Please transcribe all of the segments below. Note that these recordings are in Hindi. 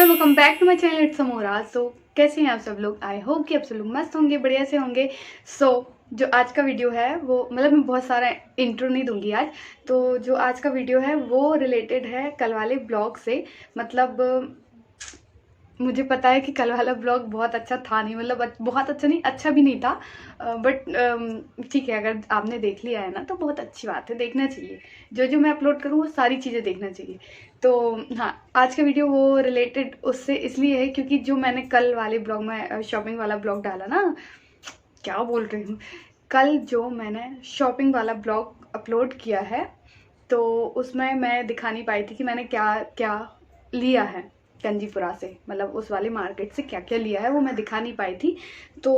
Welcome back to my channel it's Amora. So कैसे हैं आप सब लोग? आई होप कि आप सब लोग मस्त होंगे, बढ़िया से होंगे। सो जो आज का वीडियो है वो मतलब मैं बहुत सारा इंट्रो नहीं दूंगी आज। तो जो आज का वीडियो है वो रिलेटेड है कल वाले ब्लॉग से। मतलब मुझे पता है कि कल वाला ब्लॉग बहुत अच्छा था नहीं, मतलब बहुत अच्छा नहीं, अच्छा भी नहीं था। बट ठीक है, अगर आपने देख लिया है ना तो बहुत अच्छी बात है, देखना चाहिए। जो जो मैं अपलोड करूँ वो सारी चीज़ें देखना चाहिए। तो हाँ, आज का वीडियो वो रिलेटेड उससे इसलिए है क्योंकि जो मैंने कल वाले ब्लॉग में शॉपिंग वाला ब्लॉग डाला ना, क्या बोल रही हूँ, कल जो मैंने शॉपिंग वाला ब्लॉग अपलोड किया है तो उसमें मैं दिखा नहीं पाई थी कि मैंने क्या क्या लिया है गंजीपुरा से, मतलब उस वाले मार्केट से क्या क्या लिया है वो मैं दिखा नहीं पाई थी। तो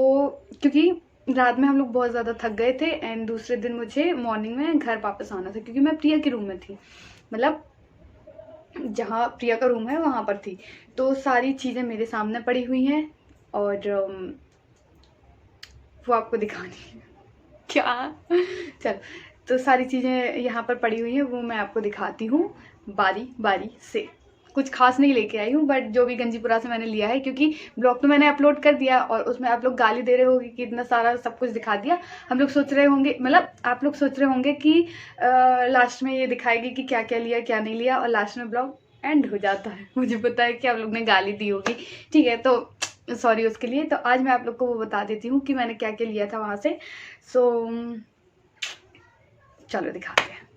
क्योंकि रात में हम लोग बहुत ज़्यादा थक गए थे एंड दूसरे दिन मुझे मॉर्निंग में घर वापस आना था क्योंकि मैं प्रिया के रूम में थी, मतलब जहाँ प्रिया का रूम है वहाँ पर थी। तो सारी चीज़ें मेरे सामने पड़ी हुई हैं और वो आपको दिखानी है क्या। चलो, तो सारी चीज़ें यहाँ पर पड़ी हुई हैं वो मैं आपको दिखाती हूँ बारी बारी से। कुछ खास नहीं लेके आई हूँ, बट जो भी गंजीपुरा से मैंने लिया है, क्योंकि ब्लॉग तो मैंने अपलोड कर दिया और उसमें आप लोग गाली दे रहे होंगे कि इतना सारा सब कुछ दिखा दिया। हम लोग सोच रहे होंगे, मतलब आप लोग सोच रहे होंगे कि लास्ट में ये दिखाएगी कि क्या क्या लिया क्या नहीं लिया, और लास्ट में ब्लॉग एंड हो जाता है। मुझे पता है कि आप लोग ने गाली दी होगी, ठीक है, तो सॉरी उसके लिए। तो आज मैं आप लोग को वो बता देती हूँ कि मैंने क्या क्या लिया था वहाँ से। सो चलो दिखाते हैं।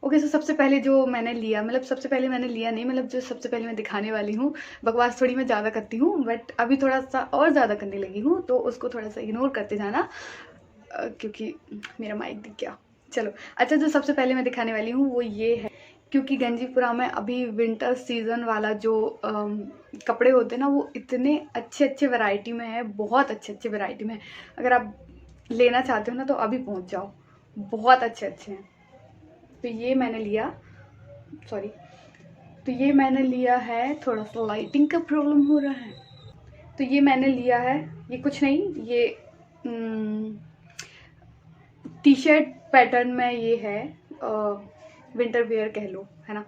ओके, सो सबसे पहले जो मैंने लिया, मतलब सबसे पहले मैंने लिया नहीं, मतलब जो सबसे पहले मैं दिखाने वाली हूँ, बकवास थोड़ी मैं ज़्यादा करती हूँ बट अभी थोड़ा सा और ज़्यादा करने लगी हूँ, तो उसको थोड़ा सा इग्नोर करते जाना क्योंकि मेरा माइक दिख गया। चलो अच्छा, जो सबसे पहले मैं दिखाने वाली हूँ वो ये है, क्योंकि गंजीपुरा में अभी विंटर सीजन वाला जो कपड़े होते हैं ना वो इतने अच्छे अच्छे वैरायटी में है, बहुत अच्छे अच्छे वैरायटी में है। अगर आप लेना चाहते हो ना तो अभी पहुँच जाओ, बहुत अच्छे अच्छे हैं। तो ये मैंने लिया, सॉरी, तो ये मैंने लिया है, थोड़ा सा लाइटिंग का प्रॉब्लम हो रहा है। तो ये मैंने लिया है, ये कुछ नहीं, ये टी शर्ट पैटर्न में ये है, विंटर वेयर कह लो, है ना।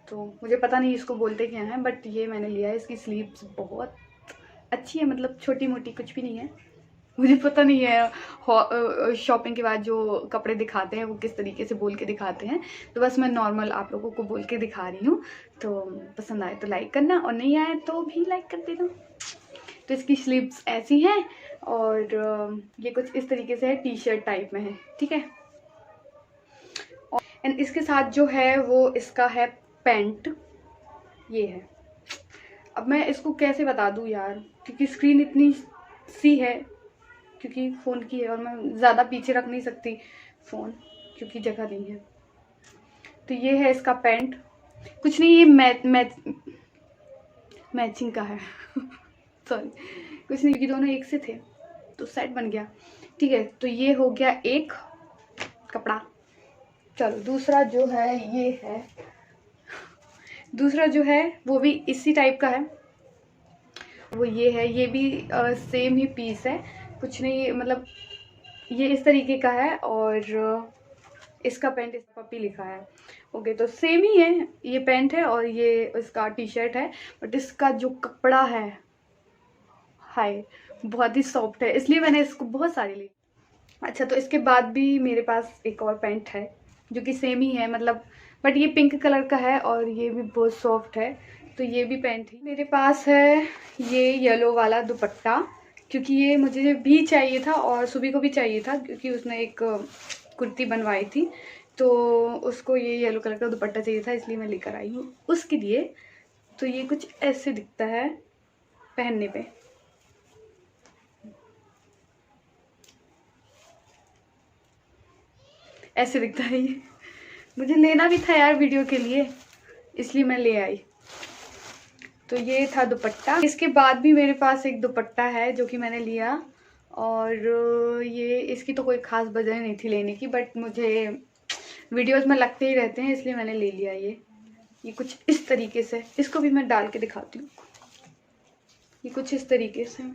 तो मुझे पता नहीं इसको बोलते क्या है, बट ये मैंने लिया है। इसकी स्लीव्स बहुत अच्छी है, मतलब छोटी मोटी कुछ भी नहीं है। मुझे पता नहीं है शॉपिंग के बाद जो कपड़े दिखाते हैं वो किस तरीके से बोल के दिखाते हैं, तो बस मैं नॉर्मल आप लोगों को बोल के दिखा रही हूँ। तो पसंद आए तो लाइक करना और नहीं आए तो भी लाइक कर देना। तो इसकी स्लीव्स ऐसी हैं और ये कुछ इस तरीके से है, टी शर्ट टाइप में है, ठीक है। एंड इसके साथ जो है वो इसका है पैंट, ये है। अब मैं इसको कैसे बता दूँ यार, क्योंकि स्क्रीन इतनी सी है, क्योंकि फ़ोन की है और मैं ज़्यादा पीछे रख नहीं सकती फ़ोन क्योंकि जगह नहीं है। तो ये है इसका पैंट, कुछ नहीं, ये मैचिंग का है सॉरी, कुछ नहीं, क्योंकि दोनों एक से थे तो सेट बन गया, ठीक है। तो ये हो गया एक कपड़ा। चलो दूसरा जो है ये है, दूसरा जो है वो भी इसी टाइप का है, वो ये है, ये भी सेम ही पीस है, कुछ नहीं, मतलब ये इस तरीके का है और इसका पैंट इस पपी लिखा है। ओके, तो सेम ही है, ये पैंट है और ये इसका टी शर्ट है, बट इसका जो कपड़ा है हाय, बहुत ही सॉफ्ट है, इसलिए मैंने इसको बहुत सारी ली। अच्छा, तो इसके बाद भी मेरे पास एक और पैंट है जो कि सेम ही है, मतलब बट ये पिंक कलर का है और ये भी बहुत सॉफ्ट है, तो ये भी पैंट ही मेरे पास है। ये येलो वाला दुपट्टा, क्योंकि ये मुझे भी चाहिए था और सुबह को भी चाहिए था, क्योंकि उसने एक कुर्ती बनवाई थी तो उसको ये येलो कलर का दुपट्टा चाहिए था, इसलिए मैं लेकर आई हूँ उसके लिए। तो ये कुछ ऐसे दिखता है पहनने पे, ऐसे दिखता है ये। मुझे लेना भी था यार वीडियो के लिए, इसलिए मैं ले आई। तो ये था दुपट्टा। इसके बाद भी मेरे पास एक दुपट्टा है जो कि मैंने लिया, और ये इसकी तो कोई ख़ास वजह नहीं थी लेने की, बट मुझे वीडियोस में लगते ही रहते हैं इसलिए मैंने ले लिया। ये कुछ इस तरीके से, इसको भी मैं डाल के दिखाती हूँ। ये कुछ इस तरीके से,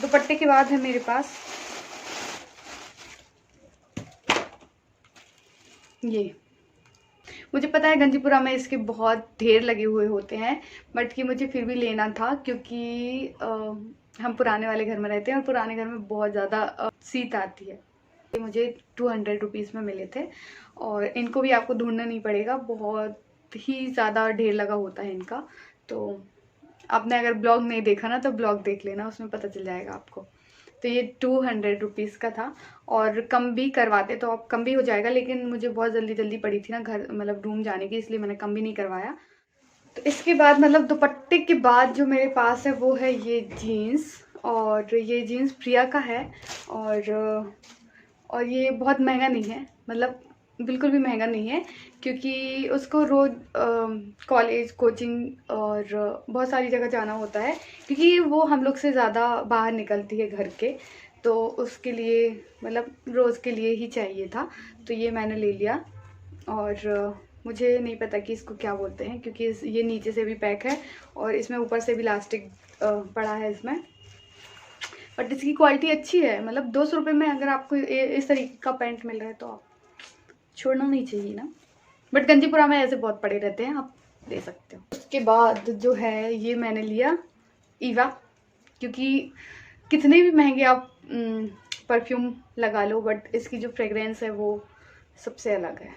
दुपट्टा दुपट्टे के बाद है मेरे पास ये। मुझे पता है गंजीपुरा में इसके बहुत ढेर लगे हुए होते हैं, बट कि मुझे फिर भी लेना था क्योंकि हम पुराने वाले घर में रहते हैं और पुराने घर में बहुत ज़्यादा सीत आती है। ये मुझे 200 रुपीज़ में मिले थे और इनको भी आपको ढूंढना नहीं पड़ेगा, बहुत ही ज़्यादा ढेर लगा होता है इनका। तो आपने अगर ब्लॉग नहीं देखा ना तो ब्लॉग देख लेना, उसमें पता चल जाएगा आपको। तो ये 200 रुपीज़ का था और कम भी करवाते तो अब कम भी हो जाएगा, लेकिन मुझे बहुत जल्दी जल्दी पड़ी थी ना घर मतलब रूम जाने की, इसलिए मैंने कम भी नहीं करवाया। तो इसके बाद मतलब दुपट्टे के बाद जो मेरे पास है वो है ये जीन्स, और ये जीन्स प्रिया का है। और ये बहुत महंगा नहीं है, मतलब बिल्कुल भी महंगा नहीं है, क्योंकि उसको रोज़ कॉलेज कोचिंग और बहुत सारी जगह जाना होता है, क्योंकि वो हम लोग से ज़्यादा बाहर निकलती है घर के, तो उसके लिए मतलब रोज़ के लिए ही चाहिए था। तो ये मैंने ले लिया। और मुझे नहीं पता कि इसको क्या बोलते हैं, क्योंकि ये नीचे से भी पैक है और इसमें ऊपर से भी इलास्टिक पड़ा है इसमें, बट इसकी क्वालिटी अच्छी है। मतलब 200 रुपये में अगर आपको इस तरीके का पैंट मिल रहा है तो आप छोड़ना नहीं चाहिए ना। बट गंजीपुरा में ऐसे बहुत पड़े रहते हैं, आप ले सकते हो। उसके बाद जो है ये मैंने लिया ईवा, क्योंकि कितने भी महंगे आप परफ्यूम लगा लो, बट इसकी जो फ्रेगरेंस है वो सबसे अलग है,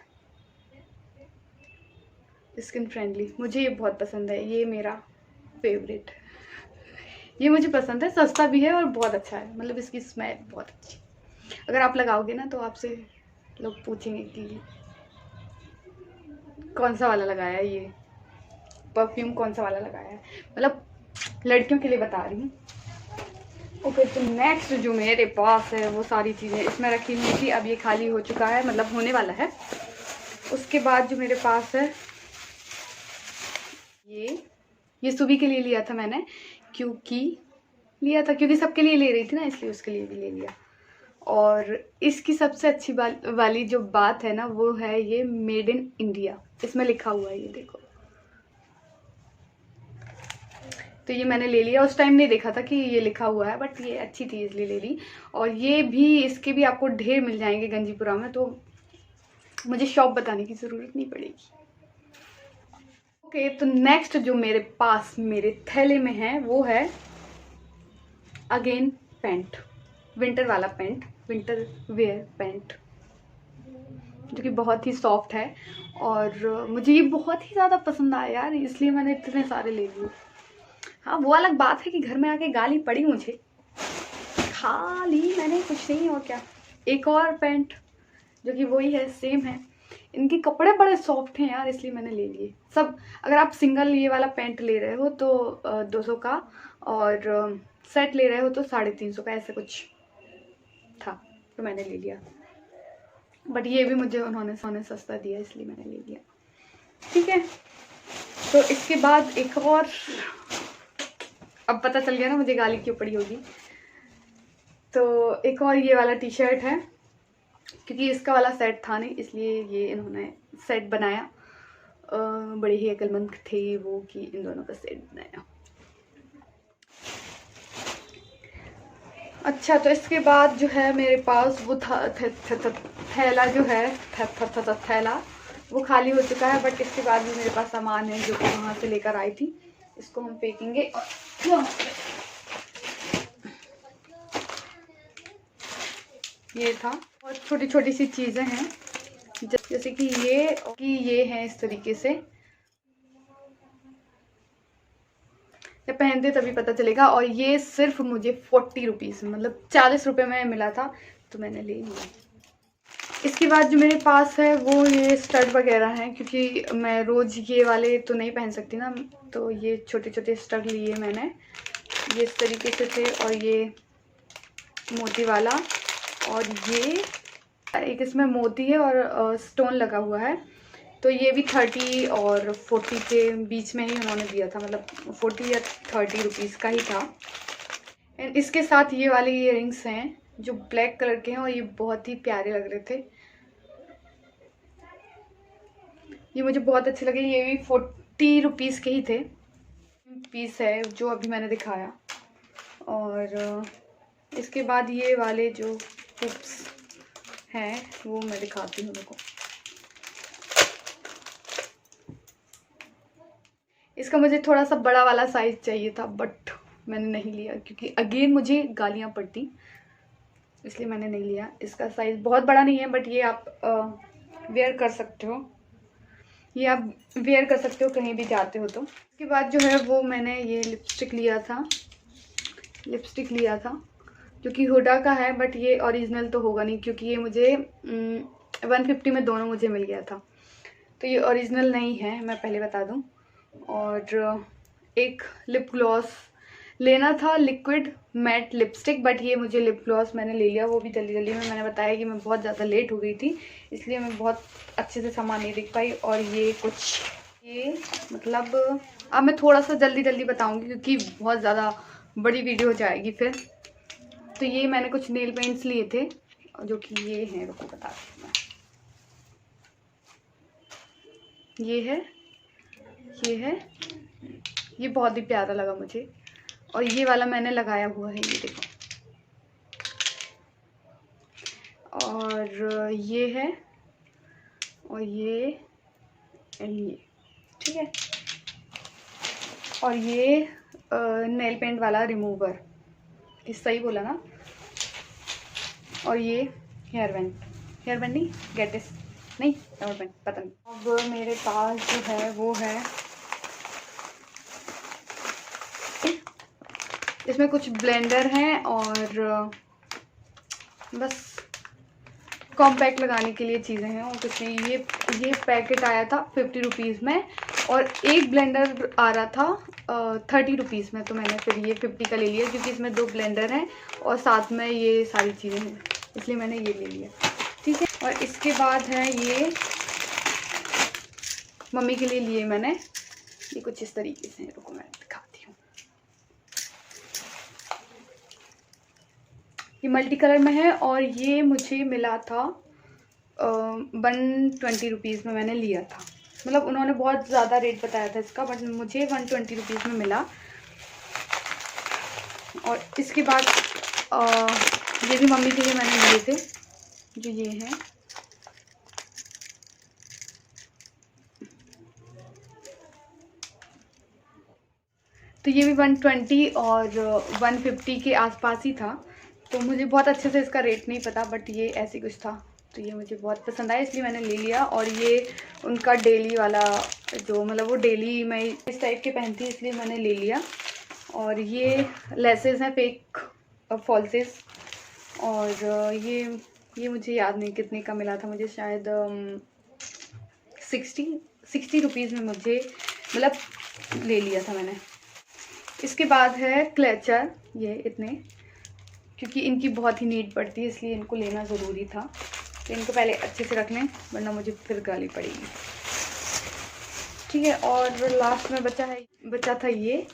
स्किन फ्रेंडली। मुझे ये बहुत पसंद है, ये मेरा फेवरेट है। ये मुझे पसंद है, सस्ता भी है और बहुत अच्छा है, मतलब इसकी स्मेल बहुत अच्छी। अगर आप लगाओगे ना तो आपसे लोग पूछेंगे कि कौन सा वाला लगाया है, ये परफ्यूम कौन सा वाला लगाया है, मतलब लड़कियों के लिए बता रही हूँ। ओके, तो नेक्स्ट जो मेरे पास है वो सारी चीज़ें इसमें रखी हुई थी, अब ये खाली हो चुका है, मतलब होने वाला है। उसके बाद जो मेरे पास है ये सुबी के लिए लिया था मैंने, क्योंकि सबके लिए ले रही थी ना, इसलिए उसके लिए भी ले लिया। और इसकी सबसे अच्छी वाली जो बात है ना वो है ये मेड इन इंडिया, इसमें लिखा हुआ है, ये देखो। तो ये मैंने ले लिया, उस टाइम नहीं देखा था कि ये लिखा हुआ है, बट ये अच्छी थी इसलिए ले ली। और ये भी, इसके भी आपको ढेर मिल जाएंगे गंजीपुरा में, तो मुझे शॉप बताने की ज़रूरत नहीं पड़ेगी। ओके, तो नेक्स्ट जो मेरे पास मेरे थैले में है वो है अगेन पैंट, विंटर वाला पैंट, विंटर वेयर पैंट, जो कि बहुत ही सॉफ्ट है। और मुझे ये बहुत ही ज़्यादा पसंद आया यार, इसलिए मैंने इतने सारे ले लिए। हाँ, वो अलग बात है कि घर में आके गाली पड़ी मुझे, खा ली मैंने, कुछ नहीं और क्या। एक और पैंट जो कि वही है, सेम है। इनके कपड़े बड़े सॉफ्ट हैं यार, इसलिए मैंने ले लिए सब। अगर आप सिंगल ये वाला पैंट ले रहे हो तो 200 का, और सेट ले रहे हो तो 350 का, ऐसे कुछ था, तो मैंने ले लिया। बट ये भी मुझे उन्होंने सस्ता दिया, इसलिए मैंने ले लिया। ठीक है, तो इसके बाद एक और, अब पता चल गया ना मुझे गाली क्यों पड़ी होगी। तो एक और ये वाला टी शर्ट है, क्योंकि इसका वाला सेट था नहीं, इसलिए ये इन्होंने सेट बनाया। बड़े ही अक्लमंद थे वो कि इन दोनों का सेट बनाया। अच्छा, तो इसके बाद जो है मेरे पास वो थैला जो है, थैला वो खाली हो चुका है। बट इसके बाद भी मेरे पास सामान है जो कि वहाँ से लेकर आई थी, इसको हम फेंकेंगे। और ये था, और छोटी छोटी सी चीज़ें हैं, जैसे कि ये हैं इस तरीके से, जब पहनते तभी पता चलेगा। और ये सिर्फ मुझे 40 रुपीज़, मतलब 40 रुपये में मिला था, तो मैंने ले लिया। इसके बाद जो मेरे पास है वो ये स्टड वगैरह हैं, क्योंकि मैं रोज़ ये वाले तो नहीं पहन सकती ना, तो ये छोटे छोटे स्टड लिए मैंने, ये इस तरीके से थे। और ये मोती वाला, और ये एक इसमें मोती है और स्टोन लगा हुआ है। तो ये भी 30 और 40 के बीच में ही उन्होंने दिया था, मतलब 40 या 30 रुपीज़ का ही था। एंड इसके साथ ये वाले इयररिंग्स हैं जो ब्लैक कलर के हैं, और ये बहुत ही प्यारे लग रहे थे, ये मुझे बहुत अच्छे लगे। ये भी 40 रुपीज़ के ही थे, पीस है जो अभी मैंने दिखाया। और इसके बाद ये वाले जो टिप्स हैं वो मैं दिखाती हूँ। देखो, इसका मुझे थोड़ा सा बड़ा वाला साइज़ चाहिए था बट मैंने नहीं लिया क्योंकि अगेन मुझे गालियाँ पड़ती, इसलिए मैंने नहीं लिया। इसका साइज़ बहुत बड़ा नहीं है बट ये आप वेयर कर सकते हो, ये आप वेयर कर सकते हो कहीं भी जाते हो तो। इसके बाद जो है वो मैंने ये लिपस्टिक लिया था जो कि हुडा का है बट ये ओरिजिनल तो होगा नहीं क्योंकि ये मुझे 150 में दोनों मुझे मिल गया था, तो ये ओरिजिनल नहीं है, मैं पहले बता दूं। और एक लिप ग्लॉस लेना था, लिक्विड मैट लिपस्टिक, बट ये मुझे लिप ग्लॉस मैंने ले लिया, वो भी जल्दी जल्दी में। मैंने बताया कि मैं बहुत ज़्यादा लेट हो गई थी इसलिए मैं बहुत अच्छे से सामान नहीं देख पाई। और ये कुछ ये मतलब अब मैं थोड़ा सा जल्दी जल्दी बताऊंगी क्योंकि बहुत ज़्यादा बड़ी वीडियो हो जाएगी फिर। तो ये मैंने कुछ नेल पेंट्स लिए थे जो कि ये हैं, रुको बताती हूँ मैं। ये है, ये बहुत ही प्यारा लगा मुझे। और ये वाला मैंने लगाया हुआ है, ये देखो। और ये है, और ये ठीक है। और ये नेल पेंट वाला रिमूवर, ये सही बोला ना। और ये हेयर बैंड नहीं, गेटिस नहीं, हेयर बैंड पता नहीं। अब मेरे पास जो है वो है, इसमें कुछ ब्लेंडर हैं और बस कॉम्पैक्ट लगाने के लिए चीज़ें हैं और कुछ नहीं। ये पैकेट आया था 50 रुपीज़ में और एक ब्लेंडर आ रहा था 30 रुपीज़ में, तो मैंने फिर ये 50 का ले लिया क्योंकि इसमें 2 ब्लेंडर हैं और साथ में ये सारी चीज़ें हैं, इसलिए मैंने ये ले लिया, ठीक है। और इसके बाद है ये मम्मी के लिए लिए मैंने, ये कुछ इस तरीके से है, रुको मैं दिखाती हूँ। ये मल्टी कलर में है और ये मुझे मिला था 120 रुपीज़ में मैंने लिया था। मतलब उन्होंने बहुत ज़्यादा रेट बताया था इसका बट मुझे 120 रुपीज़ में मिला। और इसके बाद ये भी मम्मी के लिए मैंने लिए थे, जो ये हैं। तो ये भी 120 और 150 के आसपास ही था, तो मुझे बहुत अच्छे से इसका रेट नहीं पता बट ये ऐसे कुछ था, तो ये मुझे बहुत पसंद आया इसलिए मैंने ले लिया। और ये उनका डेली वाला जो, मतलब वो डेली मैं इस टाइप के पहनती है इसलिए मैंने ले लिया। और ये लेसेस हैं, फेक फॉल्सेस। और ये मुझे याद नहीं कितने का मिला था, मुझे शायद 60 रुपीज़ में मुझे मतलब ले लिया था मैंने। इसके बाद है क्लेचर, ये इतने, क्योंकि इनकी बहुत ही नीड पड़ती है इसलिए इनको लेना ज़रूरी था, तो इनको पहले अच्छे से रख लें वरना मुझे फिर गाली पड़ेगी, ठीक है। और लास्ट में बचा था ये,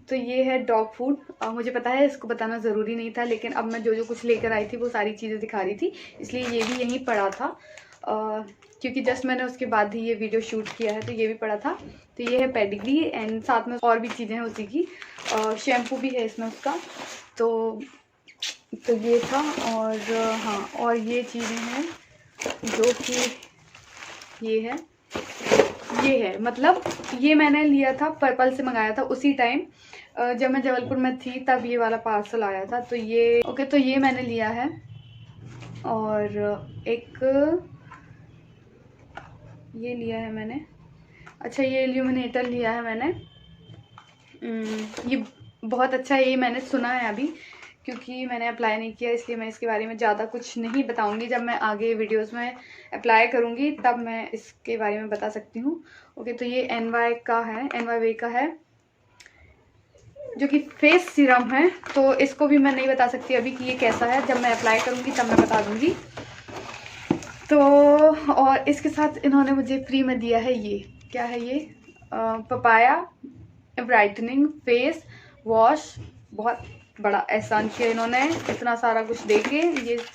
तो ये है डॉग फूड। मुझे पता है इसको बताना ज़रूरी नहीं था लेकिन अब मैं जो कुछ लेकर आई थी वो सारी चीज़ें दिखा रही थी इसलिए ये भी यहीं पड़ा था, क्योंकि जस्ट मैंने उसके बाद ही ये वीडियो शूट किया है तो ये भी पड़ा था। तो ये है पेडिग्री एंड साथ में और भी चीज़ें हैं उसी की, शैम्पू भी है इसमें उसका, तो ये था। और हाँ, और ये चीज़ें हैं जो कि ये है मतलब ये मैंने लिया था, पर्पल से मंगाया था उसी टाइम जब मैं जबलपुर में थी, तब ये वाला पार्सल आया था, तो ये ओके, तो ये मैंने लिया है। और एक ये लिया है मैंने, अच्छा ये इल्यूमिनेटर लिया है मैंने, ये बहुत अच्छा है, ये मैंने सुना है अभी क्योंकि मैंने अप्लाई नहीं किया इसलिए मैं इसके बारे में ज़्यादा कुछ नहीं बताऊंगी। जब मैं आगे वीडियोस में अप्लाई करूंगी तब मैं इसके बारे में बता सकती हूँ, ओके। तो ये NYWay का है जो कि फेस सीरम है, तो इसको भी मैं नहीं बता सकती अभी कि ये कैसा है, जब मैं अप्लाई करूँगी तब मैं बता दूँगी। तो और इसके साथ इन्होंने मुझे फ्री में दिया है, ये क्या है, ये पपाया ब्राइटनिंग फेस वॉश। बहुत बड़ा एहसान किया इन्होंने, इतना सारा कुछ देके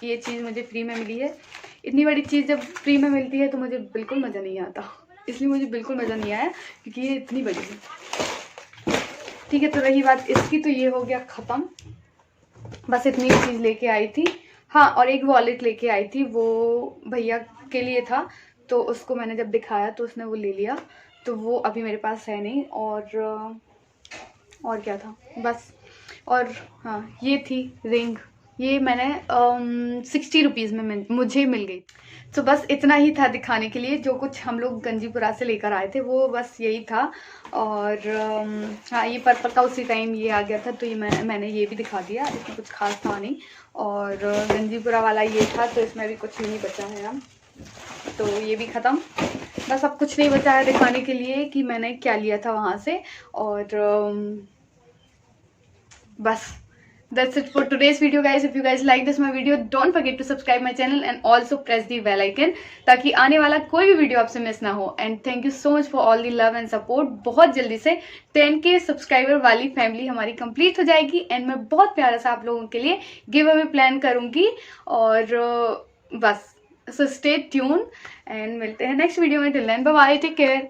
ये चीज़ मुझे फ्री में मिली है। इतनी बड़ी चीज़ जब फ्री में मिलती है तो मुझे बिल्कुल मज़ा नहीं आता, इसलिए मुझे बिल्कुल मज़ा नहीं आया क्योंकि ये इतनी बड़ी है, ठीक है। तो रही बात इसकी, तो ये हो गया ख़त्म। बस इतनी चीज़ लेके आई थी। हाँ, और एक वॉलेट लेके आई थी, वो भैया के लिए था, तो उसको मैंने जब दिखाया तो उसने वो ले लिया, तो वो अभी मेरे पास है नहीं। और क्या था बस। और हाँ, ये थी रिंग, ये मैंने 60 रुपीज़ में मुझे मिल गई। तो बस इतना ही था दिखाने के लिए, जो कुछ हम लोग गंजीपुरा से लेकर आए थे वो बस यही था। और हाँ, ये पर्पल का उसी टाइम ये आ गया था, तो ये मैंने ये भी दिखा दिया, इसमें कुछ खास था नहीं। और गंजीपुरा वाला ये था, तो इसमें भी कुछ नहीं बचा है अब, तो ये भी ख़त्म। बस अब कुछ नहीं बचा है दिखाने के लिए कि मैंने क्या लिया था वहाँ से। और बस that's it for today's video guys. If you guys like this my video, don't forget to subscribe my channel and also press the bell icon ताकि आने वाला कोई भी वीडियो आपसे मिस ना हो। And thank you so much for all the love and support. बहुत जल्दी से 10K सब्सक्राइबर वाली फैमिली हमारी कंप्लीट हो जाएगी एंड मैं बहुत प्यारा सा आप लोगों के लिए गिव अवे प्लान करूंगी। और बस सो स्टे ट्यून एंड मिलते हैं नेक्स्ट वीडियो में। Till then bye bye, take care.